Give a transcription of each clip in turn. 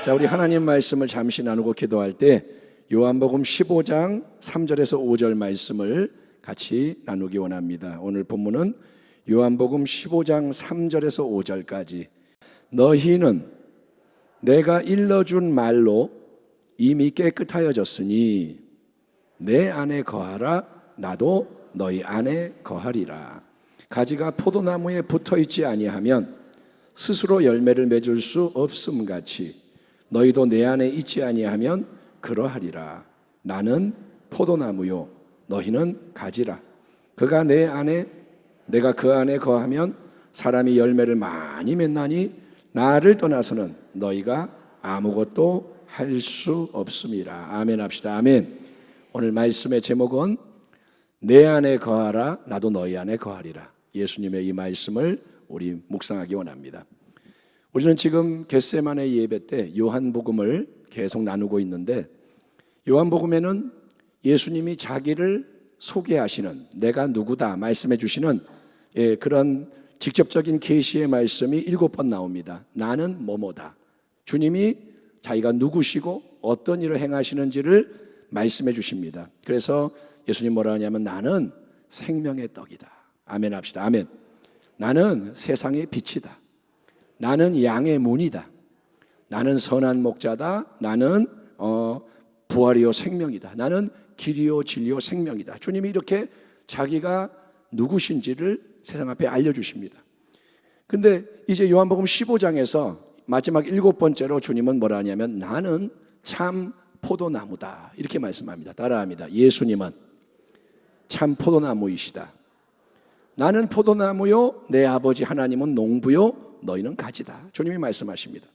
자, 우리 하나님 말씀을 잠시 나누고 기도할 때 요한복음 15장 3절에서 5절 말씀을 같이 나누기 원합니다. 오늘 본문은 요한복음 15장 3절에서 5절까지 너희는 내가 일러준 말로 이미 깨끗하여졌으니 내 안에 거하라. 나도 너희 안에 거하리라. 가지가 포도나무에 붙어있지 아니하면 스스로 열매를 맺을 수 없음같이 너희도 내 안에 있지 아니하면 그러하리라. 나는 포도나무요 너희는 가지라. 그가 내 안에 내가 그 안에 거하면 사람이 열매를 많이 맺나니 나를 떠나서는 너희가 아무것도 할 수 없음이라. 아멘 합시다. 아멘. 오늘 말씀의 제목은 내 안에 거하라. 나도 너희 안에 거하리라. 예수님의 이 말씀을 우리 묵상하기 원합니다. 우리는 지금 겟세마네 예배 때 요한복음을 계속 나누고 있는데 요한복음에는 예수님이 자기를 소개하시는 내가 누구다 말씀해 주시는 그런 직접적인 계시의 말씀이 7번 나옵니다. 나는 뭐뭐다. 주님이 자기가 누구시고 어떤 일을 행하시는지를 말씀해 주십니다. 그래서 예수님 뭐라 하냐면 나는 생명의 떡이다. 아멘 합시다. 아멘. 나는 세상의 빛이다. 나는 양의 문이다. 나는 선한 목자다. 나는 부활이요 생명이다. 나는 길이요 진리요 생명이다. 주님이 이렇게 자기가 누구신지를 세상 앞에 알려주십니다. 근데 이제 요한복음 15장에서 마지막 7번째로 주님은 뭐라 하냐면 나는 참 포도나무다. 이렇게 말씀합니다. 따라합니다. 예수님은 참 포도나무이시다. 나는 포도나무요 내 아버지 하나님은 농부요 너희는 가지다. 주님이 말씀하십니다.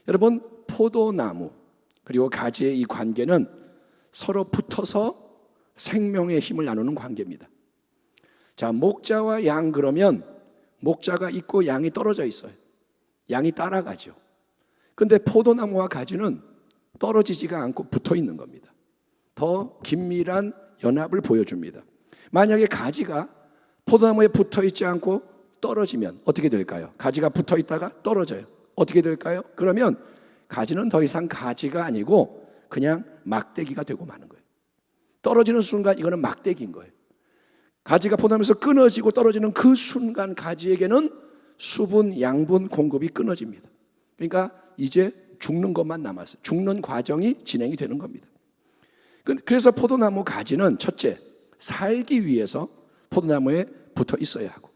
여러분, 포도나무 그리고 가지의 이 관계는 서로 붙어서 생명의 힘을 나누는 관계입니다. 자, 목자와 양 그러면 목자가 있고 양이 떨어져 있어요. 양이 따라가죠. 근데 포도나무와 가지는 떨어지지가 않고 붙어 있는 겁니다. 더 긴밀한 연합을 보여줍니다. 만약에 가지가 포도나무에 붙어 있지 않고 떨어지면 어떻게 될까요? 가지가 붙어 있다가 떨어져요. 어떻게 될까요? 그러면 가지는 더 이상 가지가 아니고 그냥 막대기가 되고 마는 거예요. 떨어지는 순간 이거는 막대기인 거예요. 가지가 포도나무에서 끊어지고 떨어지는 그 순간 가지에게는 수분, 양분 공급이 끊어집니다. 그러니까 이제 죽는 것만 남았어요. 죽는 과정이 진행이 되는 겁니다. 그래서 포도나무 가지는 첫째, 살기 위해서 포도나무에 붙어 있어야 하고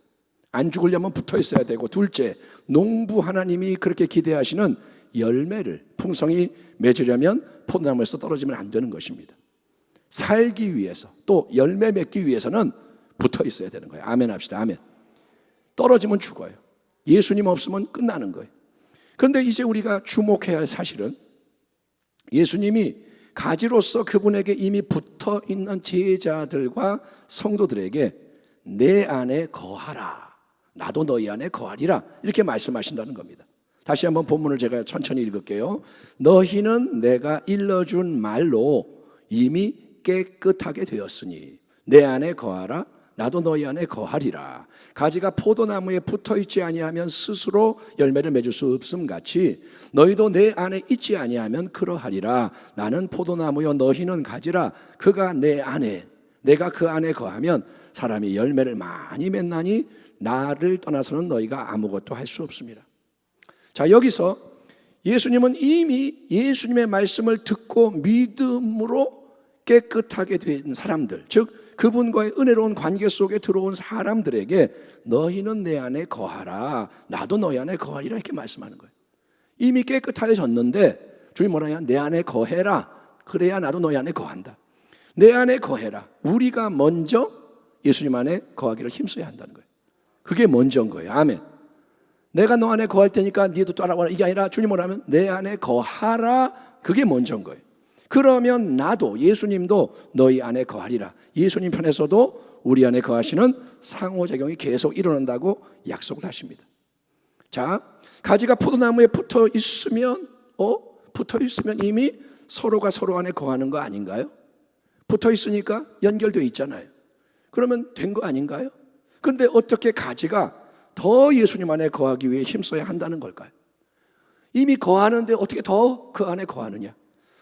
안 죽으려면 붙어 있어야 되고, 둘째, 농부 하나님이 그렇게 기대하시는 열매를 풍성히 맺으려면 포도나무에서 떨어지면 안 되는 것입니다. 살기 위해서 또 열매 맺기 위해서는 붙어 있어야 되는 거예요. 아멘 합시다. 아멘. 떨어지면 죽어요. 예수님 없으면 끝나는 거예요. 그런데 이제 우리가 주목해야 할 사실은 예수님이 가지로서 그분에게 이미 붙어 있는 제자들과 성도들에게 내 안에 거하라. 나도 너희 안에 거하리라. 이렇게 말씀하신다는 겁니다. 다시 한번 본문을 제가 천천히 읽을게요. 너희는 내가 일러준 말로 이미 깨끗하게 되었으니 내 안에 거하라. 나도 너희 안에 거하리라. 가지가 포도나무에 붙어있지 아니하면 스스로 열매를 맺을 수 없음같이 너희도 내 안에 있지 아니하면 그러하리라. 나는 포도나무요 너희는 가지라. 그가 내 안에 내가 그 안에 거하면 사람이 열매를 많이 맺나니 나를 떠나서는 너희가 아무것도 할 수 없습니다. 자, 여기서 예수님은 이미 예수님의 말씀을 듣고 믿음으로 깨끗하게 된 사람들, 즉 그분과의 은혜로운 관계 속에 들어온 사람들에게 너희는 내 안에 거하라. 나도 너희 안에 거하리라. 이렇게 말씀하는 거예요. 이미 깨끗해졌는데 주님 뭐라 하냐? 내 안에 거해라. 그래야 나도 너희 안에 거한다. 내 안에 거해라. 우리가 먼저 예수님 안에 거하기를 힘써야 한다는 거예요. 그게 먼저인 거예요. 아멘. 내가 너 안에 거할 테니까 니도 따라와라. 이게 아니라 주님 뭐라면 내 안에 거하라. 그게 먼저인 거예요. 그러면 나도 예수님도 너희 안에 거하리라. 예수님 편에서도 우리 안에 거하시는 상호작용이 계속 일어난다고 약속을 하십니다. 자, 가지가 포도나무에 붙어 있으면 이미 서로가 서로 안에 거하는 거 아닌가요? 붙어 있으니까 연결되어 있잖아요. 그러면 된 거 아닌가요? 근데 어떻게 가지가 더 예수님 안에 거하기 위해 힘써야 한다는 걸까요? 이미 거하는데 어떻게 더 그 안에 거하느냐.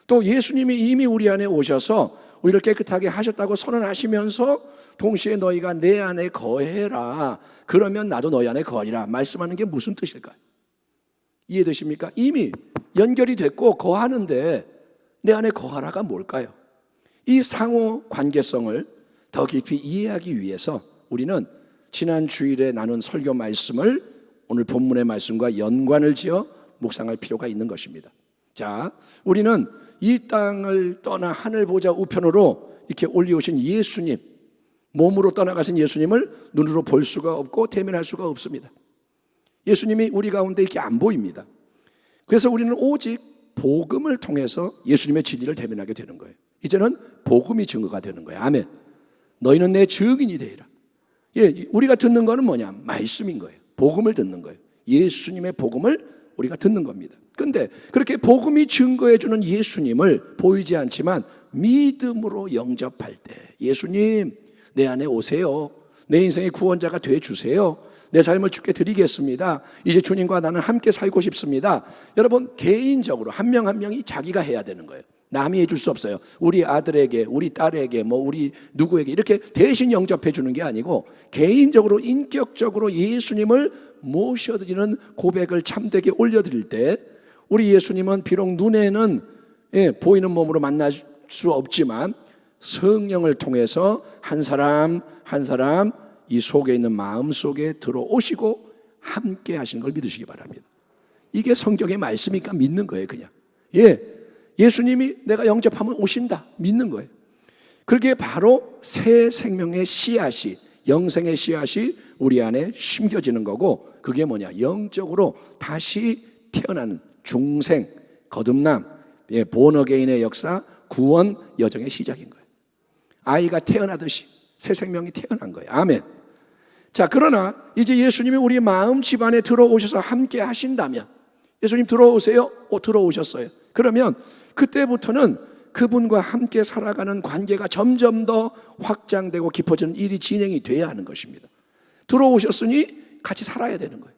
또 예수님이 이미 우리 안에 오셔서 우리를 깨끗하게 하셨다고 선언하시면서 동시에 너희가 내 안에 거해라. 그러면 나도 너희 안에 거하리라. 말씀하는 게 무슨 뜻일까요? 이해되십니까? 이미 연결이 됐고 거하는데 내 안에 거하라가 뭘까요? 이 상호 관계성을 더 깊이 이해하기 위해서 우리는 지난 주일에 나눈 설교 말씀을 오늘 본문의 말씀과 연관을 지어 묵상할 필요가 있는 것입니다. 자, 우리는 이 땅을 떠나 하늘 보좌 우편으로 이렇게 올리오신 예수님, 몸으로 떠나가신 예수님을 눈으로 볼 수가 없고 대면할 수가 없습니다. 예수님이 우리 가운데 이렇게 안 보입니다. 그래서 우리는 오직 복음을 통해서 예수님의 진리를 대면하게 되는 거예요. 이제는 복음이 증거가 되는 거예요. 아멘. 너희는 내 증인이 되리라. 예, 우리가 듣는 거는 뭐냐? 말씀인 거예요. 복음을 듣는 거예요. 예수님의 복음을 우리가 듣는 겁니다. 근데 그렇게 복음이 증거해 주는 예수님을 보이지 않지만 믿음으로 영접할 때, 예수님 내 안에 오세요. 내 인생의 구원자가 돼 주세요. 내 삶을 주께 드리겠습니다. 이제 주님과 나는 함께 살고 싶습니다. 여러분, 개인적으로 한 명 한 명이 자기가 해야 되는 거예요. 남이 해줄 수 없어요. 우리 아들에게, 우리 딸에게, 우리 누구에게 이렇게 대신 영접해 주는 게 아니고 개인적으로 인격적으로 예수님을 모셔드리는 고백을 참되게 올려드릴 때, 우리 예수님은 비록 눈에는 보이는 몸으로 만날 수 없지만 성령을 통해서 한 사람 한 사람 이 속에 있는 마음 속에 들어오시고 함께 하시는 걸 믿으시기 바랍니다. 이게 성경의 말씀이니까 믿는 거예요. 그냥 예수님이 내가 영접하면 오신다 믿는 거예요. 그게 바로 새 생명의 씨앗이, 영생의 씨앗이 우리 안에 심겨지는 거고, 그게 뭐냐? 영적으로 다시 태어나는 중생, 거듭남, 본어게인의 역사, 구원 여정의 시작인 거예요. 아이가 태어나듯이 새 생명이 태어난 거예요. 아멘. 자, 그러나 이제 예수님이 우리 마음 집안에 들어오셔서 함께 하신다면, 예수님 들어오세요? 들어오셨어요. 그러면 그때부터는 그분과 함께 살아가는 관계가 점점 더 확장되고 깊어지는 일이 진행이 돼야 하는 것입니다. 들어오셨으니 같이 살아야 되는 거예요.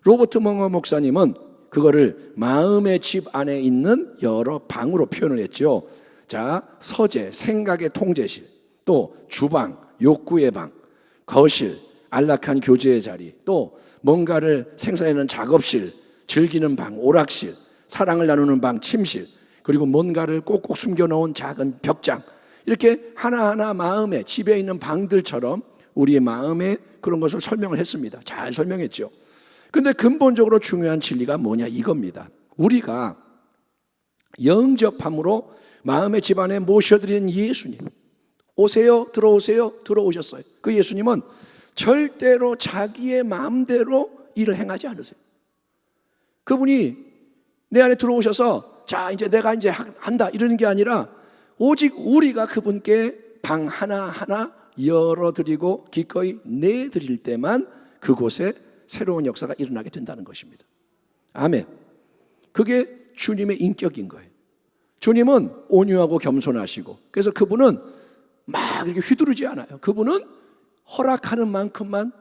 로버트 멍어 목사님은 그거를 마음의 집 안에 있는 여러 방으로 표현을 했죠. 자, 서재, 생각의 통제실, 또 주방, 욕구의 방, 거실, 안락한 교제의 자리, 또 뭔가를 생산하는 작업실, 즐기는 방, 오락실, 사랑을 나누는 방, 침실, 그리고 뭔가를 꼭꼭 숨겨놓은 작은 벽장, 이렇게 하나하나 마음에 집에 있는 방들처럼 우리의 마음에 그런 것을 설명을 했습니다. 잘 설명했죠. 근데 근본적으로 중요한 진리가 뭐냐 이겁니다. 우리가 영접함으로 마음의 집안에 모셔드리는 예수님, 오세요, 들어오세요, 들어오셨어요. 그 예수님은 절대로 자기의 마음대로 일을 행하지 않으세요. 그분이 내 안에 들어오셔서 자, 이제 내가 이제 한다 이러는 게 아니라 오직 우리가 그분께 방 하나하나 열어드리고 기꺼이 내드릴 때만 그곳에 새로운 역사가 일어나게 된다는 것입니다. 아멘. 그게 주님의 인격인 거예요. 주님은 온유하고 겸손하시고, 그래서 그분은 막 이렇게 휘두르지 않아요. 그분은 허락하는 만큼만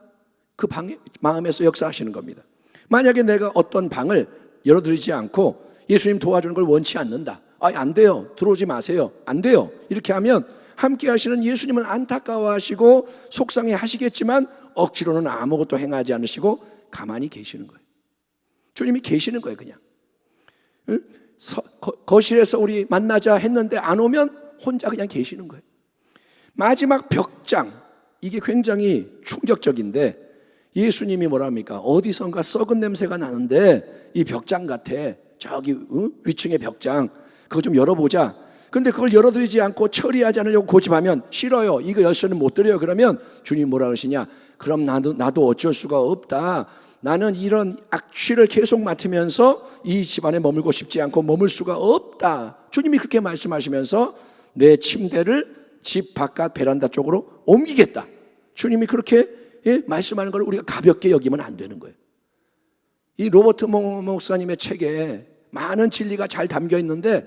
그 방에 마음에서 역사하시는 겁니다. 만약에 내가 어떤 방을 열어드리지 않고 예수님 도와주는 걸 원치 않는다, 안 돼요, 들어오지 마세요, 안 돼요, 이렇게 하면 함께 하시는 예수님은 안타까워하시고 속상해 하시겠지만 억지로는 아무것도 행하지 않으시고 가만히 계시는 거예요. 주님이 계시는 거예요. 그냥 거실에서 우리 만나자 했는데 안 오면 혼자 그냥 계시는 거예요. 마지막 벽장, 이게 굉장히 충격적인데, 예수님이 뭐랍니까? 어디선가 썩은 냄새가 나는데 이 벽장 같아, 저기 위층의 벽장, 그거 좀 열어보자. 근데 그걸 열어드리지 않고 처리하지 않으려고 고집하면 싫어요, 이거 열쇠는 못 드려요. 그러면 주님 뭐라 그러시냐? 그럼 나도 어쩔 수가 없다. 나는 이런 악취를 계속 맡으면서 이 집안에 머물고 싶지 않고 머물 수가 없다. 주님이 그렇게 말씀하시면서 내 침대를 집 바깥 베란다 쪽으로 옮기겠다. 주님이 그렇게 말씀하는 걸 우리가 가볍게 여기면 안 되는 거예요. 이 로버트 목사님의 책에 많은 진리가 잘 담겨 있는데,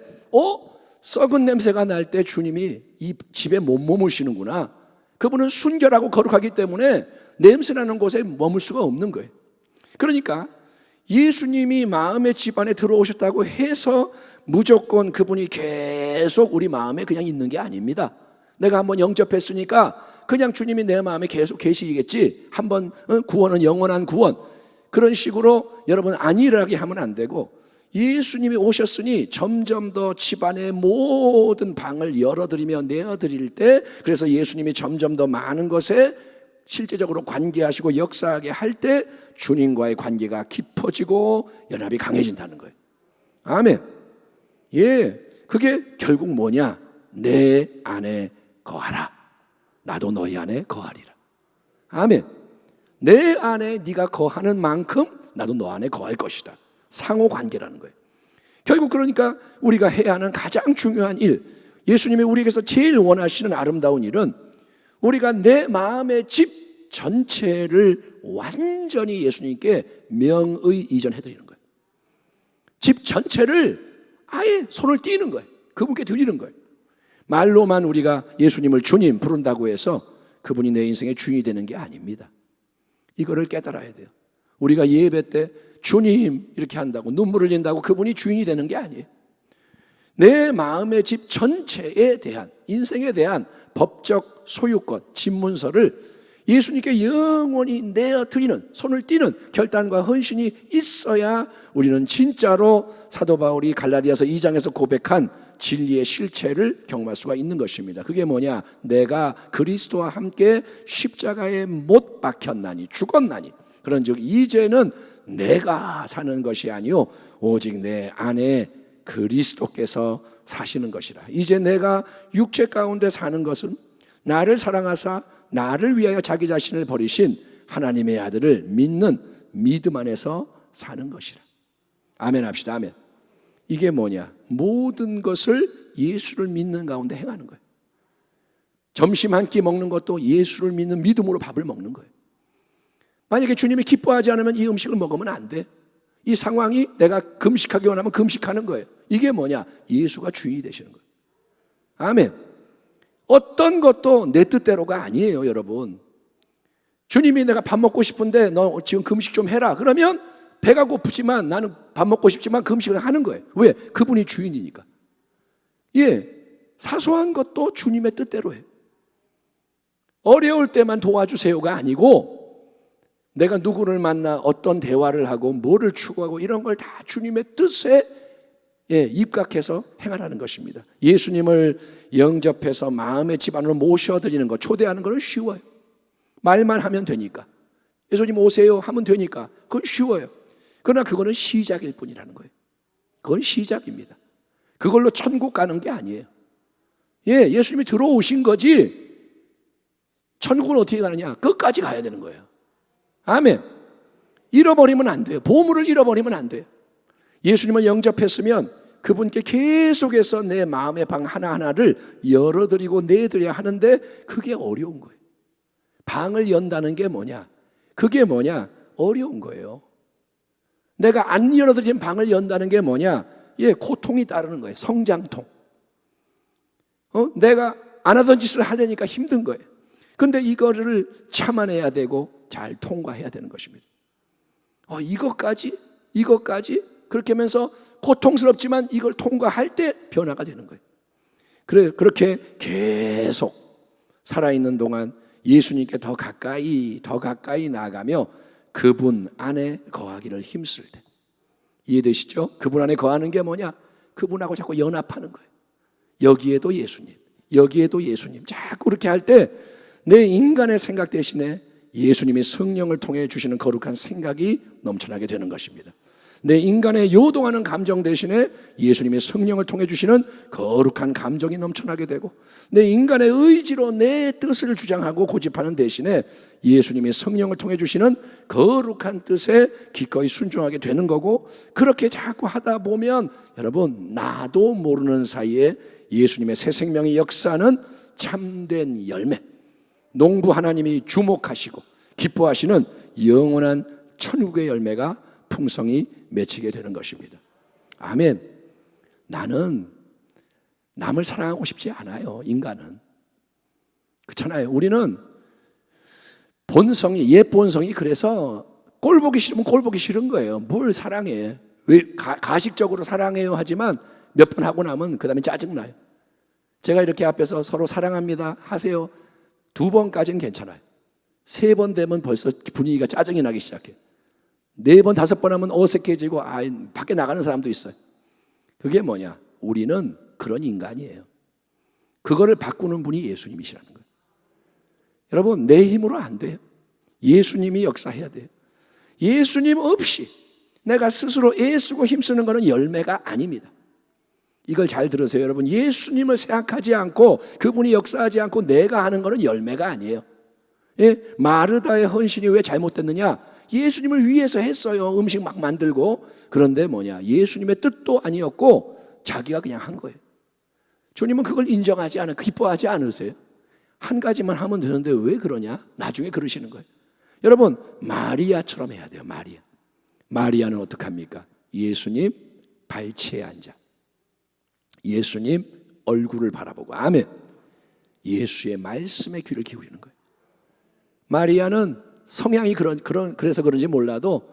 썩은 냄새가 날 때 주님이 이 집에 못 머무시는구나. 그분은 순결하고 거룩하기 때문에 냄새나는 곳에 머물 수가 없는 거예요. 그러니까 예수님이 마음의 집 안에 들어오셨다고 해서 무조건 그분이 계속 우리 마음에 그냥 있는 게 아닙니다. 내가 한번 영접했으니까 그냥 주님이 내 마음에 계속 계시겠지, 한번 구원은 영원한 구원, 그런 식으로 여러분 안일하게 하면 안 되고, 예수님이 오셨으니 점점 더 집안의 모든 방을 열어드리며 내어드릴 때, 그래서 예수님이 점점 더 많은 것에 실제적으로 관계하시고 역사하게 할 때 주님과의 관계가 깊어지고 연합이 강해진다는 거예요. 아멘. 예, 그게 결국 뭐냐? 내 안에 거하라. 나도 너희 안에 거하리라. 아멘. 내 안에 네가 거하는 만큼 나도 너 안에 거할 것이다. 상호 관계라는 거예요. 결국 그러니까 우리가 해야 하는 가장 중요한 일, 예수님이 우리에게서 제일 원하시는 아름다운 일은 우리가 내 마음의 집 전체를 완전히 예수님께 명의 이전해 드리는 거예요. 집 전체를 아예 손을 띄는 거예요. 그분께 드리는 거예요. 말로만 우리가 예수님을 주님 부른다고 해서 그분이 내 인생의 주인이 되는 게 아닙니다. 이거를 깨달아야 돼요. 우리가 예배 때 주님 이렇게 한다고 눈물을 흘린다고 그분이 주인이 되는 게 아니에요. 내 마음의 집 전체에 대한, 인생에 대한 법적 소유권, 집문서를 예수님께 영원히 내어드리는, 손을 띄는 결단과 헌신이 있어야 우리는 진짜로 사도 바울이 갈라디아서 2장에서 고백한 진리의 실체를 경험할 수가 있는 것입니다. 그게 뭐냐? 내가 그리스도와 함께 십자가에 못 박혔나니, 죽었나니, 그런즉 이제는 내가 사는 것이 아니요 오직 내 안에 그리스도께서 사시는 것이라. 이제 내가 육체 가운데 사는 것은 나를 사랑하사 나를 위하여 자기 자신을 버리신 하나님의 아들을 믿는 믿음 안에서 사는 것이라. 아멘 합시다. 아멘. 이게 뭐냐? 모든 것을 예수를 믿는 가운데 행하는 거예요. 점심 한 끼 먹는 것도 예수를 믿는 믿음으로 밥을 먹는 거예요. 만약에 주님이 기뻐하지 않으면 이 음식을 먹으면 안 돼. 이 상황이 내가 금식하기 원하면 금식하는 거예요. 이게 뭐냐? 예수가 주인이 되시는 거예요. 아멘. 어떤 것도 내 뜻대로가 아니에요, 여러분. 주님이 내가 밥 먹고 싶은데 너 지금 금식 좀 해라. 그러면 배가 고프지만 나는 밥 먹고 싶지만 금식을 하는 거예요. 왜? 그분이 주인이니까. 예, 사소한 것도 주님의 뜻대로 해요. 어려울 때만 도와주세요가 아니고 내가 누구를 만나 어떤 대화를 하고 뭐를 추구하고 이런 걸 다 주님의 뜻에 입각해서 행하라는 것입니다. 예수님을 영접해서 마음의 집 안으로 모셔드리는 것, 초대하는 것은 쉬워요. 말만 하면 되니까. 예수님 오세요 하면 되니까 그건 쉬워요. 그러나 그거는 시작일 뿐이라는 거예요. 그건 시작입니다. 그걸로 천국 가는 게 아니에요. 예, 예수님이 들어오신 거지 천국은 어떻게 가느냐? 끝까지 가야 되는 거예요. 아멘. 잃어버리면 안 돼요. 보물을 잃어버리면 안 돼요. 예수님을 영접했으면 그분께 계속해서 내 마음의 방 하나하나를 열어드리고 내드려야 하는데 그게 어려운 거예요. 방을 연다는 게 뭐냐? 그게 뭐냐? 어려운 거예요. 내가 안 열어드린 방을 연다는 게 뭐냐? 예, 고통이 따르는 거예요. 성장통. 내가 안 하던 짓을 하려니까 힘든 거예요. 근데 이거를 참아내야 되고 잘 통과해야 되는 것입니다. 이것까지 그렇게 하면서 고통스럽지만 이걸 통과할 때 변화가 되는 거예요. 그렇게 계속 살아있는 동안 예수님께 더 가까이 나아가며 그분 안에 거하기를 힘쓸 때, 이해되시죠? 그분 안에 거하는 게 뭐냐? 그분하고 자꾸 연합하는 거예요. 여기에도 예수님, 여기에도 예수님. 자꾸 그렇게 할 때 내 인간의 생각 대신에 예수님이 성령을 통해 주시는 거룩한 생각이 넘쳐나게 되는 것입니다. 내 인간의 요동하는 감정 대신에 예수님이 성령을 통해 주시는 거룩한 감정이 넘쳐나게 되고, 내 인간의 의지로 내 뜻을 주장하고 고집하는 대신에 예수님이 성령을 통해 주시는 거룩한 뜻에 기꺼이 순종하게 되는 거고, 그렇게 자꾸 하다 보면 여러분 나도 모르는 사이에 예수님의 새 생명의 역사는 참된 열매, 농부 하나님이 주목하시고 기뻐하시는 영원한 천국의 열매가 풍성히 맺히게 되는 것입니다. 아멘. 나는 남을 사랑하고 싶지 않아요. 인간은 그렇잖아요. 우리는 본성이, 옛 본성이 그래서 꼴 보기 싫으면 꼴 보기 싫은 거예요. 뭘 사랑해? 왜 가식적으로 사랑해요 하지만 몇 번 하고 나면 그 다음에 짜증나요. 제가 이렇게 앞에서 서로 사랑합니다 하세요 2번까지는 괜찮아요. 3번 되면 벌써 분위기가 짜증이 나기 시작해요. 4번, 5번 하면 어색해지고 밖에 나가는 사람도 있어요. 그게 뭐냐? 우리는 그런 인간이에요. 그거를 바꾸는 분이 예수님이시라는 거예요. 여러분, 내 힘으로 안 돼요. 예수님이 역사해야 돼요. 예수님 없이 내가 스스로 애쓰고 힘쓰는 것은 열매가 아닙니다. 이걸 잘 들으세요. 여러분, 예수님을 생각하지 않고 그분이 역사하지 않고 내가 하는 것은 열매가 아니에요. 예? 마르다의 헌신이 왜 잘못됐느냐? 예수님을 위해서 했어요. 음식 막 만들고. 그런데 뭐냐? 예수님의 뜻도 아니었고 자기가 그냥 한 거예요. 주님은 그걸 인정하지 않아, 기뻐하지 않으세요? 한 가지만 하면 되는데 왜 그러냐? 나중에 그러시는 거예요. 여러분, 마리아처럼 해야 돼요. 마리아는 어떡합니까? 예수님 발치에 앉아 예수님 얼굴을 바라보고 아멘. 예수의 말씀에 귀를 기울이는 거예요. 마리아는 성향이 그래서 그런지 몰라도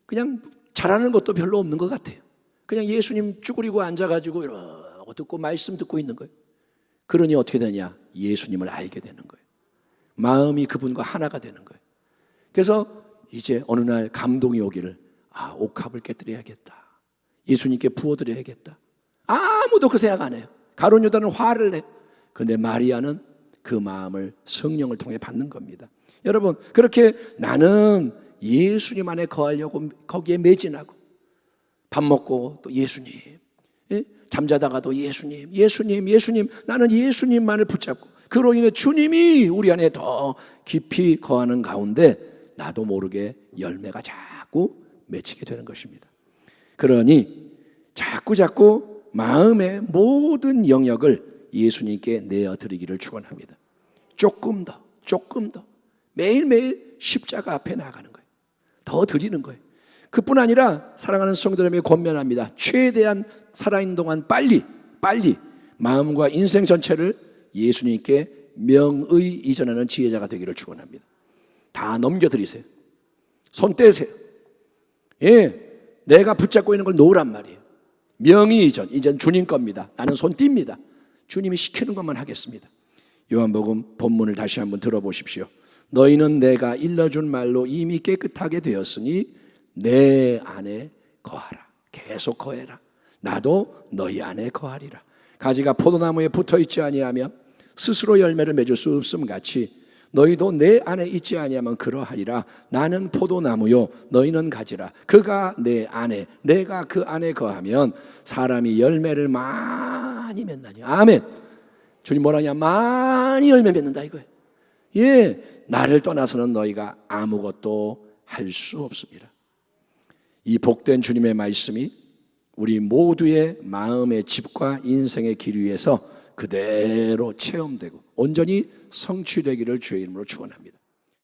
그냥 잘하는 것도 별로 없는 것 같아요. 그냥 예수님 쭈그리고 앉아가지고 이러고 듣고 말씀 듣고 있는 거예요. 그러니 어떻게 되냐? 예수님을 알게 되는 거예요. 마음이 그분과 하나가 되는 거예요. 그래서 이제 어느 날 감동이 오기를 옥합을 깨뜨려야겠다. 예수님께 부어드려야겠다. 아무도 그 생각 안 해요. 가룟 유다는 화를 내. 그런데 마리아는 그 마음을 성령을 통해 받는 겁니다. 여러분, 그렇게 나는 예수님 안에 거하려고 거기에 매진하고 밥 먹고 또 예수님, 예? 잠자다가도 예수님 나는 예수님만을 붙잡고 그로 인해 주님이 우리 안에 더 깊이 거하는 가운데 나도 모르게 열매가 자꾸 맺히게 되는 것입니다. 그러니 자꾸 마음의 모든 영역을 예수님께 내어드리기를 축원합니다. 조금 더 매일매일 십자가 앞에 나아가는 거예요. 더 드리는 거예요. 그뿐 아니라 사랑하는 성도님에게 권면합니다. 최대한 살아있는 동안 빨리 마음과 인생 전체를 예수님께 명의 이전하는 지혜자가 되기를 축원합니다. 다 넘겨드리세요. 손 떼세요. 예, 내가 붙잡고 있는 걸 놓으란 말이에요. 명의 이전 주님 겁니다. 나는 손 띱니다. 주님이 시키는 것만 하겠습니다. 요한복음 본문을 다시 한번 들어보십시오. 너희는 내가 일러준 말로 이미 깨끗하게 되었으니 내 안에 거하라. 계속 거해라. 나도 너희 안에 거하리라. 가지가 포도나무에 붙어있지 아니하며 스스로 열매를 맺을 수 없음 같이 너희도 내 안에 있지 아니하면 그러하리라. 나는 포도나무요 너희는 가지라. 그가 내 안에 내가 그 안에 거하면 사람이 열매를 많이 맺나니. 아멘. 주님 뭐라냐? 많이 열매 맺는다 이거예요. 예, 나를 떠나서는 너희가 아무것도 할 수 없습니다. 이 복된 주님의 말씀이 우리 모두의 마음의 집과 인생의 길 위에서 그대로 체험되고 온전히 성취되기를 주의 이름으로 축원합니다.